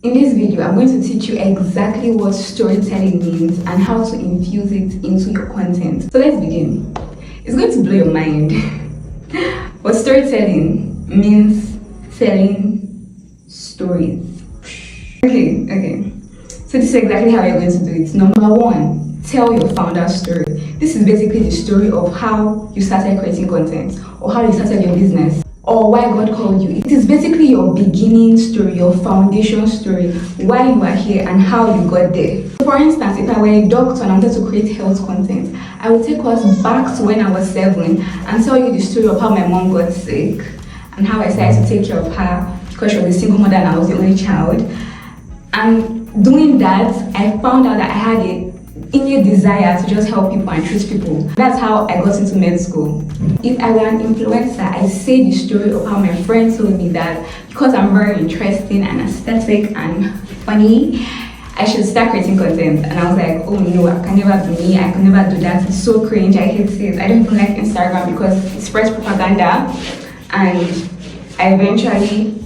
In this video, I'm going to teach you exactly what storytelling means and how to infuse it into your content. So let's begin. It's going to blow your mind. But storytelling means telling stories. Okay. So this is exactly how you're going to do it. Number one, tell your founder's story. This is basically the story of how you started creating content or how you started your business, or why God called you. It is basically your beginning story, your foundation story, why you are here and how you got there. For instance, if I were a doctor and I wanted to create health content, I would take us back to when I was 7 and tell you the story of how my mom got sick and how I started to take care of her because she was a single mother and I was the only child. And doing that, I found out that I had a innate desire to just help people and treat people. That's how I got into med school. If I were an influencer, I say the story of how my friend told me that because I'm very interesting and aesthetic and funny, I should start creating content. And I was like, oh no, I can never be me, I can never do that. It's so cringe, I hate it. I don't even like Instagram because it spreads propaganda. And I eventually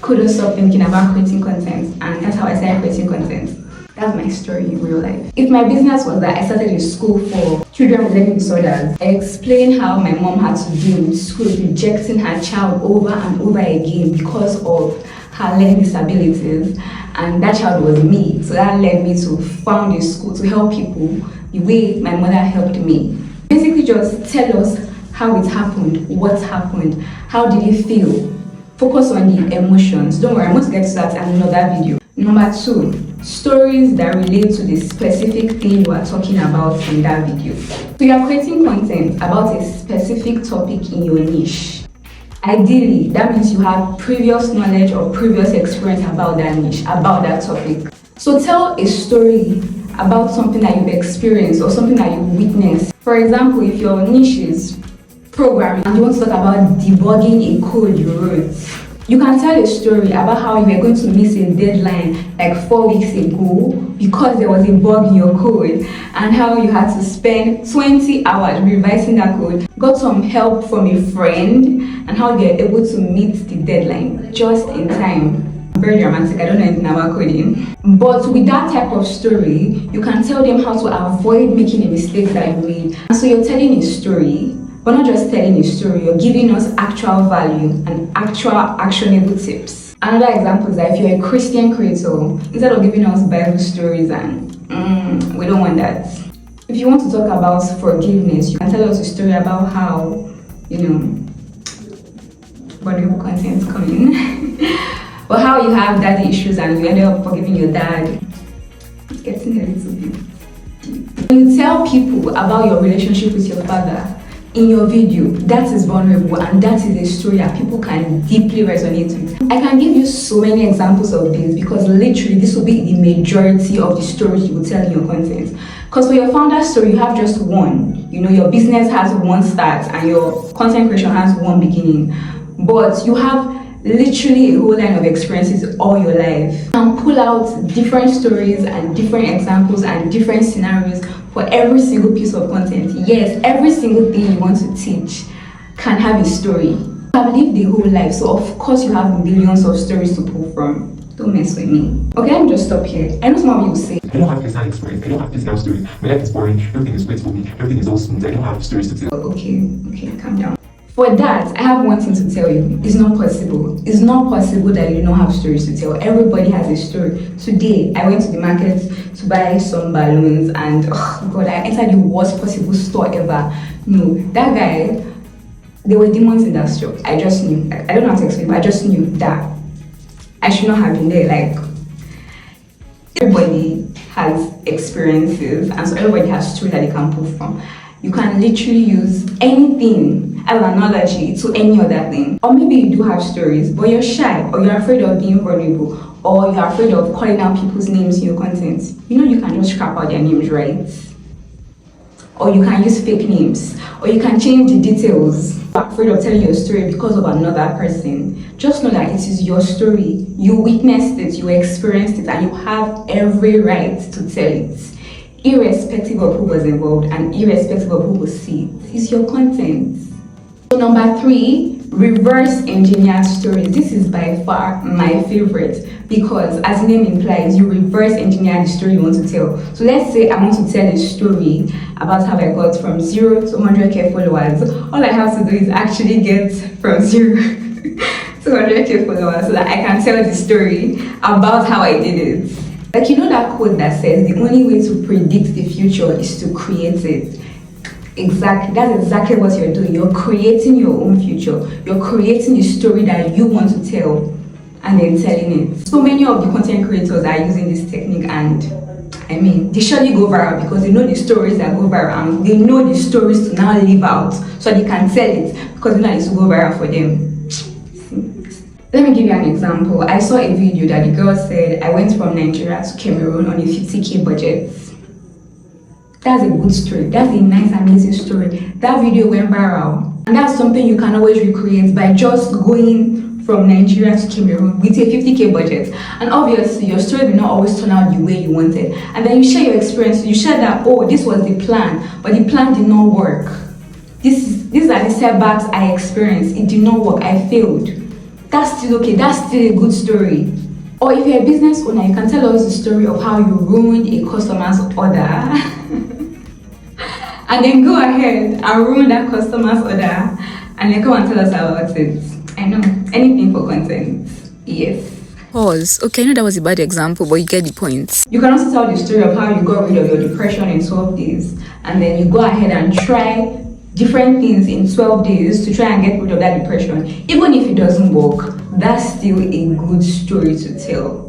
couldn't stop thinking about creating content, and that's how I started creating content. That's my story in real life. If my business was that I started a school for children with learning disorders, I explained how my mom had to deal with school rejecting her child over and over again because of her learning disabilities, and that child was me. So that led me to found a school to help people the way my mother helped me. Basically just tell us how it happened, what happened, how did it feel. Focus on the emotions. Don't worry, I'm going to get to that in another video. Number 2, stories that relate to the specific thing you are talking about in that video. So you are creating content about a specific topic in your niche. Ideally, that means you have previous knowledge or previous experience about that niche, about that topic. So tell a story about something that you've experienced or something that you've witnessed. For example, if your niche is programming and you want to talk about debugging a code you wrote, you can tell a story about how you were going to miss a deadline like 4 weeks ago because there was a bug in your code, and how you had to spend 20 hours revising that code, got some help from a friend, and how you were able to meet the deadline just in time. Very dramatic, I don't know anything about coding. But with that type of story, you can tell them how to avoid making the mistakes that you made. And so you're telling a story. But not just telling a story, you're giving us actual value and actual actionable tips. Another example is that if you're a Christian creator, instead of giving us Bible stories and we don't want that. If you want to talk about forgiveness, you can tell us a story about how, vulnerable content coming. But how you have daddy issues and you ended up forgiving your dad. It's getting a little bit. When you tell people about your relationship with your father, in your video, that is vulnerable and that is a story that people can deeply resonate with. I can give you so many examples of this because literally this will be the majority of the stories you will tell in your content. Because for your founder story, you have just one. Your business has one start and your content creation has one beginning. But you have literally a whole line of experiences all your life. You can pull out different stories and different examples and different scenarios for every single piece of content. Yes, every single thing you want to teach can have a story. You have lived the whole life, so of course you have millions of stories to pull from. Don't mess with me. Okay, let me just stop here. I know some of you will say, I don't have personal experience, I don't have physical story. My life is boring, everything is great for me, everything is all smooth, I don't have stories to tell. Okay, calm down. For that, I have one thing to tell you. It's not possible. It's not possible that you don't have stories to tell. Everybody has a story. Today, I went to the market to buy some balloons and oh God, I entered the worst possible store ever. No, that guy, there were demons in that shop. I just knew. I don't know how to explain, but I just knew that I should not have been there. Like, everybody has experiences and so everybody has stories that they can pull from. You can literally use anything as an analogy to any other thing. Or maybe you do have stories, but you're shy, or you're afraid of being vulnerable, or you're afraid of calling out people's names in your content. You can just scrap out their names, right? Or you can use fake names, or you can change the details. You're afraid of telling your story because of another person. Just know that it is your story. You witnessed it, you experienced it, and you have every right to tell it. Irrespective of who was involved and irrespective of who will see it. It's your content. So number 3, Reverse engineer stories. This is by far my favorite because, as the name implies, you reverse engineer the story you want to tell. So let's say I want to tell a story about how I got from 0 to 100k followers. All I have to do is actually get from 0 to 100k followers so that I can tell the story about how I did it. Like, you know that quote that says the only way to predict the future is to create it. Exactly, that's exactly what you're doing. You're creating your own future. You're creating the story that you want to tell and then telling it. So many of the content creators are using this technique, and I mean, they surely go viral because they know the stories that go viral and they know the stories to now live out so they can sell it because they know it's to go viral for them. Let me give you an example. I saw a video that the girl said, I went from Nigeria to Cameroon on a 50k budget. That's a good story. That's a nice, amazing story. That video went viral. And that's something you can always recreate by just going from Nigeria to Cameroon with a 50k budget. And obviously, your story will not always turn out the way you wanted. And then you share your experience. You share that, oh, this was the plan, but the plan did not work. These are the setbacks I experienced. It did not work. I failed. That's still okay. That's still a good story. Or if you're a business owner, you can tell us the story of how you ruined a customer's order. And then go ahead and ruin that customer's order and then come and tell us about it. I know, anything for content. Yes. Pause. Okay, I know that was a bad example, but you get the point. You can also tell the story of how you got rid of your depression in 12 days. And then you go ahead and try different things in 12 days to try and get rid of that depression. Even if it doesn't work, that's still a good story to tell.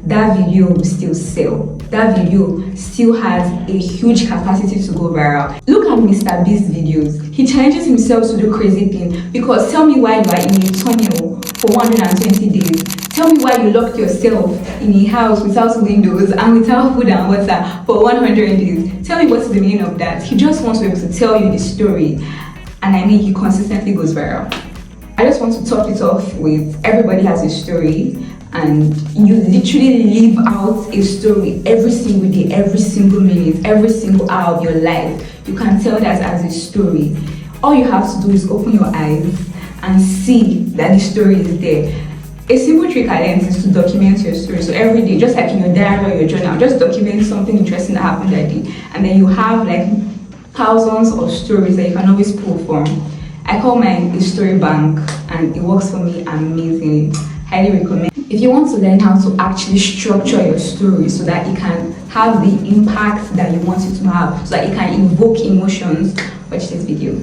That video will still sell. That video still has a huge capacity to go viral. Look at Mr. Beast's videos. He challenges himself to do crazy things because tell me why you are in a tunnel for 120 days. Tell me why you locked yourself in a house without windows and without food and water for 100 days. Tell me what's the meaning of that. He just wants to be able to tell you the story. And I mean, he consistently goes viral. I just want to top it off with everybody has a story. And you literally live out a story every single day, every single minute, every single hour of your life. You can tell that as a story. All you have to do is open your eyes and see that the story is there. A simple trick I learned is to document your story. So every day, just like in your diary or your journal, just document something interesting that happened that day. And then you have like thousands of stories that you can always pull from. I call mine a story bank and it works for me amazingly. Highly recommend. If you want to learn how to actually structure your story so that it can have the impact that you want it to have, so that it can evoke emotions, watch this video.